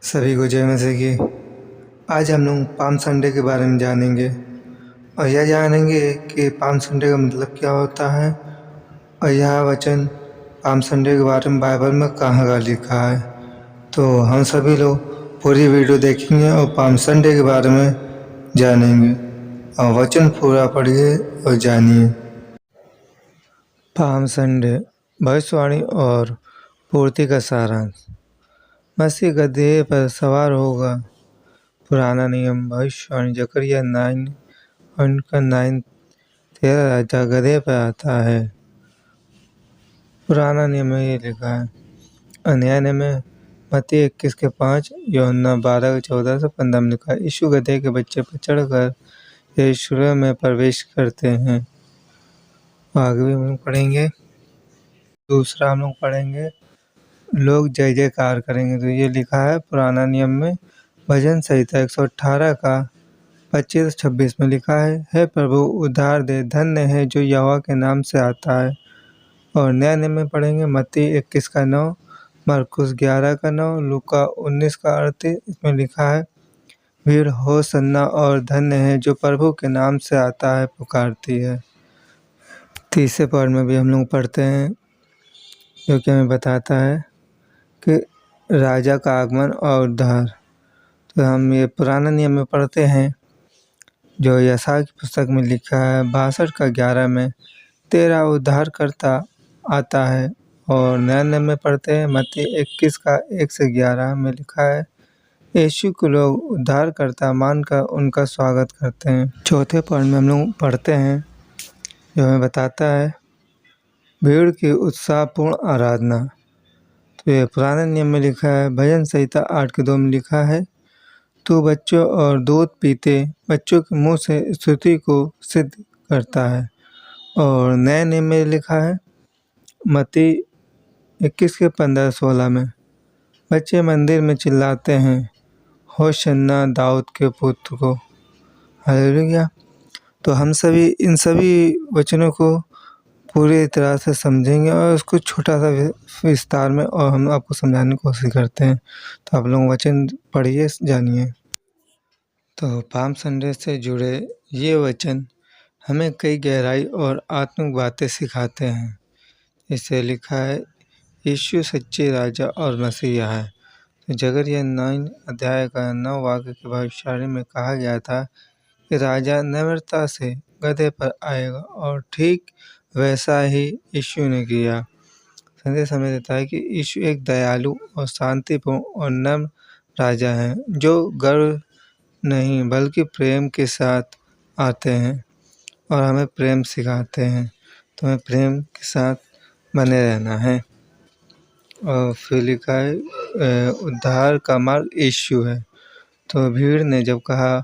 सभी को जय मसीह की। आज हम लोग पाम संडे के बारे में जानेंगे और यह जानेंगे कि पाम संडे का मतलब क्या होता है और यह वचन पाम संडे के बारे में बाइबल में कहाँ का लिखा है। तो हम सभी लोग पूरी वीडियो देखेंगे और पाम संडे के बारे में जानेंगे और वचन पूरा पढ़िए और जानिए। पाम संडे भविष्यवाणी और पूर्ति का सारांश। मसीह गधे पर सवार होगा। पुराना नियम भविष्यवाणी जकरिया 9 और उनका 9:13 राजा गधे पर आता है। पुराना नियम में ये लिखा है। और नया नियम में मत्ती 21:5, यूहन्ना 12:14 से 15 में लिखा है। यीशु गधे के बच्चे पर चढ़कर यरूशलेम में प्रवेश करते हैं। आगे भी हम लोग पढ़ेंगे। दूसरा हम लोग पढ़ेंगे लोग जय जयकार करेंगे। तो ये लिखा है पुराना नियम में भजन संहिता 118 का 25-26 में लिखा है। हे प्रभु उद्धार दे, धन्य है जो यहोवा के नाम से आता है। और नया नियम में पढ़ेंगे मत्ती 21:9, मरकुस 11:9, लूका 19:38। इसमें लिखा है भीड़ होसन्ना और धन्य है जो प्रभु के नाम से आता है पुकारती है। तीसरे पद में भी हम लोग पढ़ते हैं जो कि हमें बताता है कि राजा का आगमन और उद्धार। तो हम ये पुराना नियम में पढ़ते हैं जो यशायाह की पुस्तक में लिखा है 62:11 में तेरा उद्धारकर्ता आता है। और नया नियम में पढ़ते हैं मत्ती 21:1-11 में लिखा है यीशु को लोग उद्धारकर्ता मानकर उनका स्वागत करते हैं। चौथे पद में हम लोग पढ़ते हैं जो हमें बताता है भीड़ की उत्साहपूर्ण आराधना। तो ये पुराने नियम में लिखा है भजन संहिता 8:2 में लिखा है तू बच्चों और दूध पीते बच्चों के मुंह से स्तुति को सिद्ध करता है। और नए नियम में लिखा है मत्ती 21:15-16 में बच्चे मंदिर में चिल्लाते हैं होशन्ना दाऊद के पुत्र को। हालेलुया। तो हम सभी इन सभी वचनों को पूरी तरह से समझेंगे और उसको छोटा सा विस्तार में और हम आपको समझाने की कोशिश करते हैं। तो आप लोग वचन पढ़िए, जानिए। तो पाम संडे से जुड़े ये वचन हमें कई गहराई और आत्मिक बातें सिखाते हैं। इसे लिखा है यीशु सच्चे राजा और मसीहा है। तो जकरिया 9 अध्याय का 9 वाक्य के भविष्यवाणी में कहा गया था कि राजा नम्रता से गधे पर आएगा और ठीक वैसा ही यीशु ने किया। संदेश हमें देता है कि यीशु एक दयालु और शांतिपूर्ण और नम्र राजा है जो गर्व नहीं बल्कि प्रेम के साथ आते हैं और हमें प्रेम सिखाते हैं। तो हमें प्रेम के साथ बने रहना है। और फिर लिखा है उद्धार का मार्ग यीशु है। तो भीड़ ने जब कहा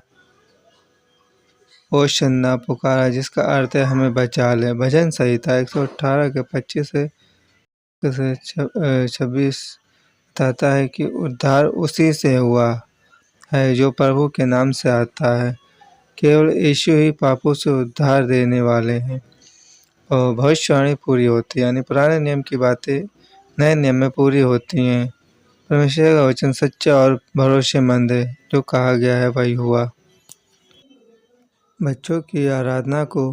होशन्ना पुकारा जिसका अर्थ है हमें बचा ले। भजन संहिता 118 के 25 से 26 बताता है कि उद्धार उसी से हुआ है जो प्रभु के नाम से आता है। केवल यीशु ही पापों से उद्धार देने वाले हैं। और भविष्यवाणी पूरी होती है, यानी पुराने नियम की बातें नए नियम में पूरी होती हैं। परमेश्वर का वचन सच्चा और भरोसेमंद है, जो कहा गया है वही हुआ। बच्चों की आराधना को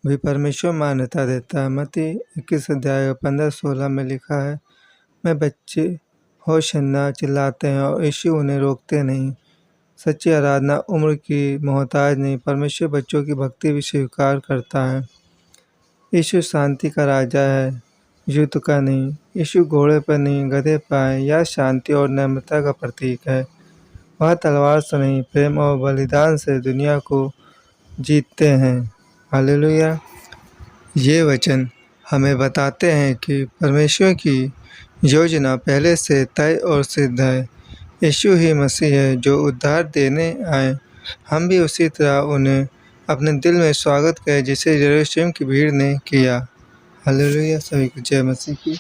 भी परमेश्वर मान्यता देता है। मत्ती 21:15-16 में लिखा है मैं बच्चे होशन्ना चिल्लाते हैं और यीशु उन्हें रोकते नहीं। सच्ची आराधना उम्र की मोहताज नहीं, परमेश्वर बच्चों की भक्ति भी स्वीकार करता है। यीशु शांति का राजा है, युद्ध का नहीं। यीशु घोड़े पर नहीं गधे पर आए, यह शांति और नम्रता का प्रतीक है। वह तलवार से नहीं प्रेम और बलिदान से दुनिया को जीतते हैं। हालेलुया। ये वचन हमें बताते हैं कि परमेश्वर की योजना पहले से तय और सिद्ध है। यीशु ही मसीह है जो उद्धार देने आए। हम भी उसी तरह उन्हें अपने दिल में स्वागत करें जिसे यरूशलेम की भीड़ ने किया। हालेलुया। सभी को जय मसीह की।